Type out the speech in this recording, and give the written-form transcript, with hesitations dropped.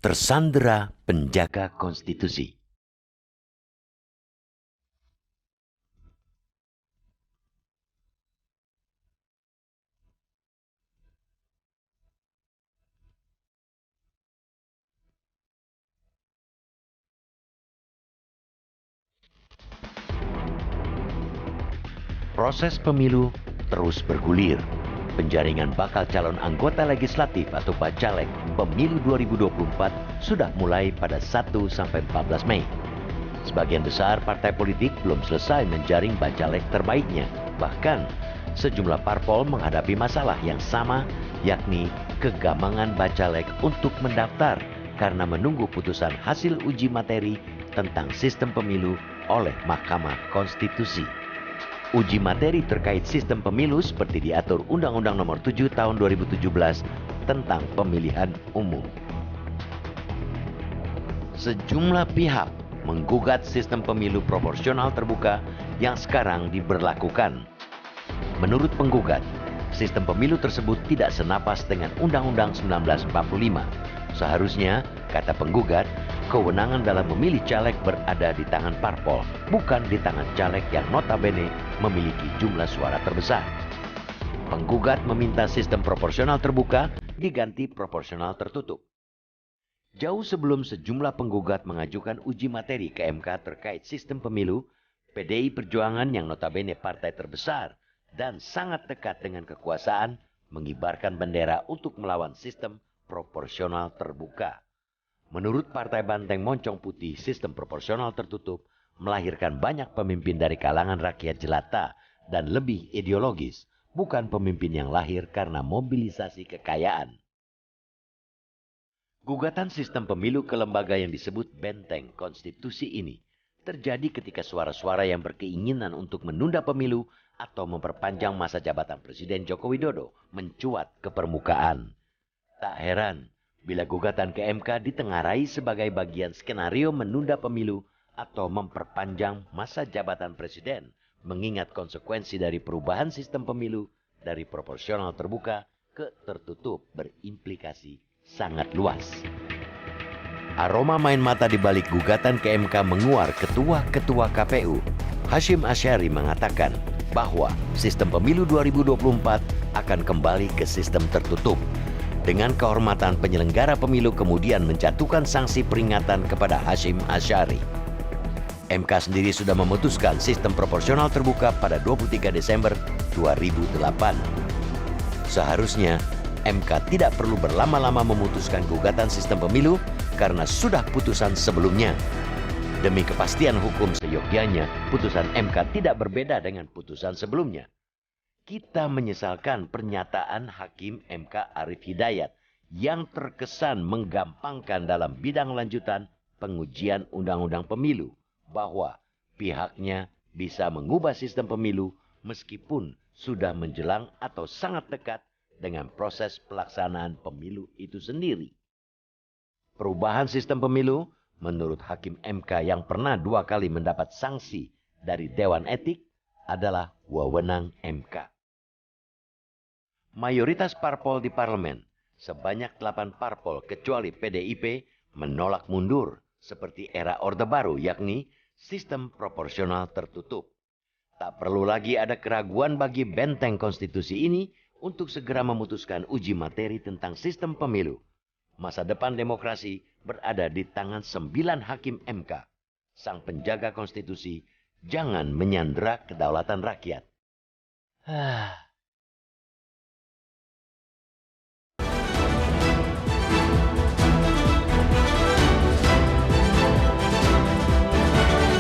Tersandera penjaga konstitusi. Proses pemilu terus bergulir. Penjaringan bakal calon anggota legislatif atau Bacalek pemilu 2024 sudah mulai pada 1-14 Mei. Sebagian besar partai politik belum selesai menjaring Bacalek terbaiknya. Bahkan, sejumlah parpol menghadapi masalah yang sama, yakni kegamangan Bacalek untuk mendaftar karena menunggu putusan hasil uji materi tentang sistem pemilu oleh Mahkamah Konstitusi. Uji materi terkait sistem pemilu seperti diatur Undang-Undang Nomor 7 Tahun 2017 tentang Pemilihan Umum. Sejumlah pihak menggugat sistem pemilu proporsional terbuka yang sekarang diberlakukan. Menurut penggugat, sistem pemilu tersebut tidak senapas dengan Undang-Undang 1945. Seharusnya, kata penggugat, kewenangan dalam memilih caleg berada di tangan parpol, bukan di tangan caleg yang notabene memiliki jumlah suara terbesar. Penggugat meminta sistem proporsional terbuka diganti proporsional tertutup. Jauh sebelum sejumlah penggugat mengajukan uji materi ke MK terkait sistem pemilu, PDI Perjuangan yang notabene partai terbesar dan sangat dekat dengan kekuasaan mengibarkan bendera untuk melawan sistem proporsional terbuka. Menurut Partai Banteng Moncong Putih, sistem proporsional tertutup melahirkan banyak pemimpin dari kalangan rakyat jelata dan lebih ideologis, bukan pemimpin yang lahir karena mobilisasi kekayaan. Gugatan sistem pemilu ke lembaga yang disebut benteng konstitusi ini terjadi ketika suara-suara yang berkeinginan untuk menunda pemilu atau memperpanjang masa jabatan Presiden Joko Widodo mencuat ke permukaan. Tak heran bila gugatan ke MK ditengarai sebagai bagian skenario menunda pemilu atau memperpanjang masa jabatan presiden, mengingat konsekuensi dari perubahan sistem pemilu dari proporsional terbuka ke tertutup berimplikasi sangat luas. Aroma main mata di balik gugatan ke MK menguar Ketua KPU, Hasyim Asyari mengatakan bahwa sistem pemilu 2024 akan kembali ke sistem tertutup. Dengan kehormatan penyelenggara pemilu kemudian menjatuhkan sanksi peringatan kepada Hasyim Asyari. MK sendiri sudah memutuskan sistem proporsional terbuka pada 23 Desember 2008. Seharusnya MK tidak perlu berlama-lama memutuskan gugatan sistem pemilu karena sudah putusan sebelumnya. Demi kepastian hukum seyogyanya, putusan MK tidak berbeda dengan putusan sebelumnya. Kita menyesalkan pernyataan Hakim MK Arief Hidayat yang terkesan menggampangkan dalam bidang lanjutan pengujian undang-undang pemilu bahwa pihaknya bisa mengubah sistem pemilu meskipun sudah menjelang atau sangat dekat dengan proses pelaksanaan pemilu itu sendiri. Perubahan sistem pemilu menurut Hakim MK yang pernah 2 kali mendapat sanksi dari Dewan Etik adalah wewenang MK. Mayoritas parpol di parlemen, sebanyak 8 parpol kecuali PDIP, menolak mundur seperti era Orde Baru, yakni sistem proporsional tertutup. Tak perlu lagi ada keraguan bagi benteng konstitusi ini untuk segera memutuskan uji materi tentang sistem pemilu. Masa depan demokrasi berada di tangan 9 hakim MK. Sang penjaga konstitusi jangan menyandera kedaulatan rakyat.